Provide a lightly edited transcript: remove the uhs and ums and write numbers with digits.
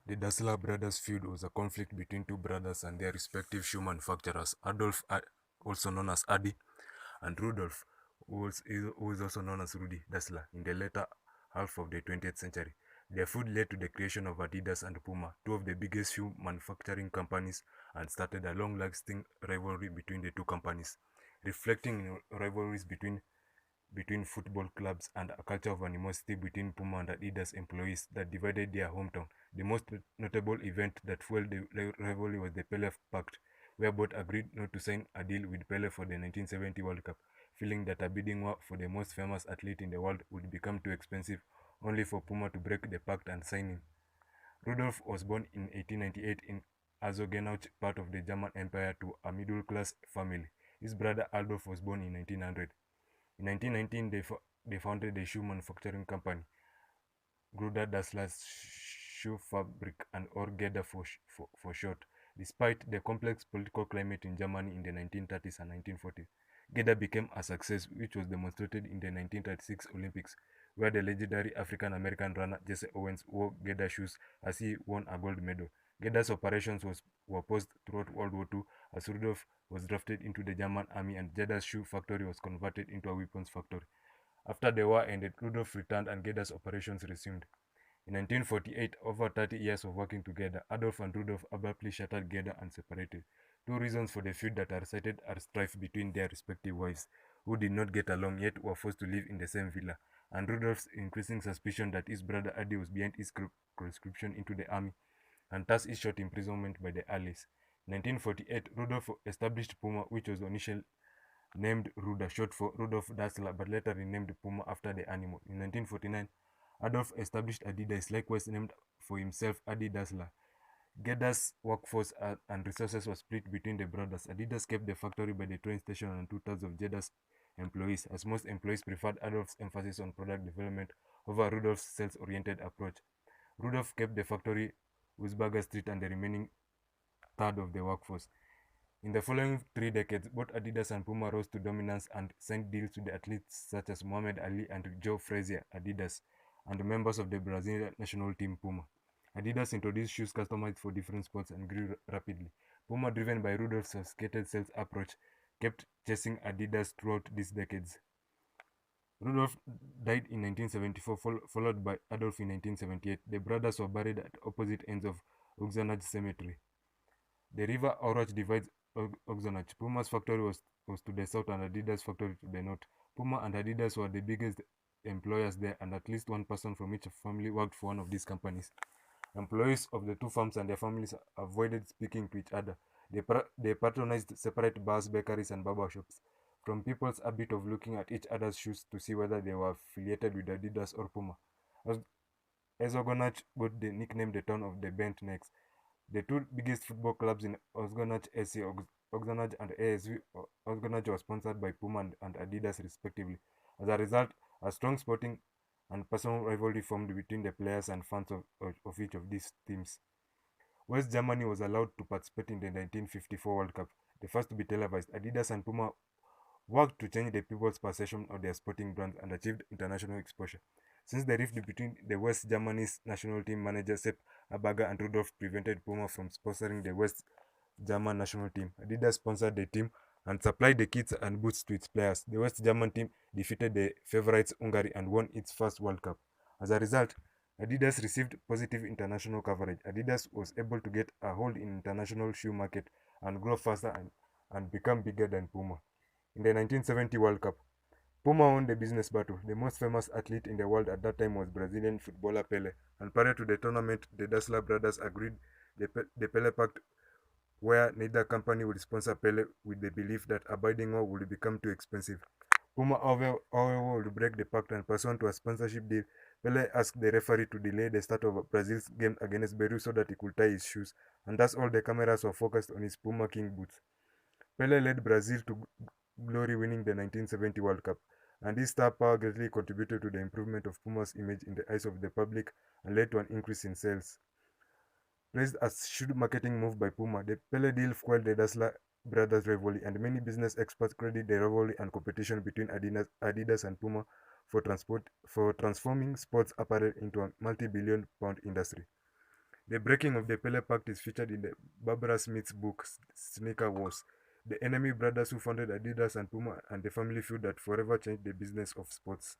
The Dassler brothers' feud was a conflict between two brothers and their respective shoe manufacturers, Adolf, also known as Adi, and Rudolf, who is also known as Rudi Dassler, in the later half of the 20th century. Their feud led to the creation of Adidas and Puma, two of the biggest shoe manufacturing companies, and started a long-lasting rivalry between the two companies, reflecting rivalries between football clubs and a culture of animosity between Puma and Adidas employees that divided their hometown. The most notable event that fueled the rivalry was the Pele Pact, where both agreed not to sign a deal with Pele for the 1970 World Cup, feeling that a bidding war for the most famous athlete in the world would become too expensive, only for Puma to break the pact and sign him. Rudolf was born in 1898 in Azogenauch, part of the German Empire, to a middle-class family. His brother Adolf was born in 1900. In 1919, they founded the shoe manufacturing company, Gruda Dassler's Shoe Fabric, and or GEDA for short. Despite the complex political climate in Germany in the 1930s and 1940s, GEDA became a success, which was demonstrated in the 1936 Olympics, where the legendary African-American runner Jesse Owens wore GEDA shoes as he won a gold medal. GEDA's operations were paused throughout World War II as Rudolf was drafted into the German army and GEDA's shoe factory was converted into a weapons factory. After the war ended, Rudolf returned and GEDA's operations resumed. In 1948, over 30 years of working together, Adolf and Rudolf abruptly shattered GEDA and separated. Two reasons for the feud that are cited are strife between their respective wives, who did not get along yet were forced to live in the same villa, and Rudolf's increasing suspicion that his brother Adi was behind his conscription into the army, and thus his short imprisonment by the Allies. In 1948, Rudolf established Puma, which was initially named Ruda, short for Rudolf Dassler, but later renamed Puma after the animal. In 1949, Adolf established Adidas, likewise named for himself Adi Dassler. GEDA's workforce and resources were split between the brothers. Adidas kept the factory by the train station and two-thirds of GEDA's employees, as most employees preferred Adolf's emphasis on product development over Rudolf's sales-oriented approach. Rudolf kept the factory, Wiesberger Street, and the remaining third of the workforce. In the following 3 decades, both Adidas and Puma rose to dominance and signed deals with athletes such as Muhammad Ali and Joe Frazier, Adidas, and members of the Brazilian national team Puma. Adidas introduced shoes customized for different sports and grew rapidly. Puma, driven by Rudolph's sophisticated sales approach, kept chasing Adidas throughout these decades. Rudolf died in 1974, followed by Adolf in 1978. The brothers were buried at opposite ends of Oxenage Cemetery. The river Oroch divides Oxenage. Puma's factory was to the south and Adidas' factory to the north. Puma and Adidas were the biggest employers there, and at least one person from each family worked for one of these companies. Employees of the two firms and their families avoided speaking to each other. They patronized separate bars, bakeries, and barber shops. From people's habit of looking at each other's shoes to see whether they were affiliated with Adidas or Puma. Oxenage got the nickname the town of the bent necks. The two biggest football clubs in Oxenage, SC Oxenage and ASV Oxenage, were sponsored by Puma and Adidas respectively. As a result, a strong sporting and personal rivalry formed between the players and fans of each of these teams. West Germany was allowed to participate in the 1954 World Cup, the first to be televised. Adidas and Puma worked to change the people's perception of their sporting brands and achieved international exposure. Since the rift between the West Germany's national team manager Sepp Abaga and Rudolf prevented Puma from sponsoring the West German national team, Adidas sponsored the team and supplied the kits and boots to its players. The West German team defeated the favorites Hungary and won its first World Cup. As a result, Adidas received positive international coverage. Adidas was able to get a hold in international shoe market and grow faster and become bigger than Puma. In the 1970 World Cup, Puma won the business battle. The most famous athlete in the world at that time was Brazilian footballer Pele, and prior to the tournament, the Dassler brothers agreed the Pele Pact, where neither company would sponsor Pele with the belief that a bidding war would become too expensive. Puma, however, would break the pact and pursuant to a sponsorship deal. Pele asked the referee to delay the start of Brazil's game against Peru so that he could tie his shoes, and thus all the cameras were focused on his Puma King boots. Pele led Brazil to glory, winning the 1970 World Cup, and this star power greatly contributed to the improvement of Puma's image in the eyes of the public and led to an increase in sales. Praised as shoe marketing move by Puma, the Pele deal fueled the Dassler brothers rivalry, and many business experts credit the rivalry and competition between Adidas and Puma for transforming sports apparel into a multi-billion-pound industry. The breaking of the Pele Pact is featured in the Barbara Smith's book Sneaker Wars. The enemy brothers who founded Adidas and Puma and the family feud that forever changed the business of sports.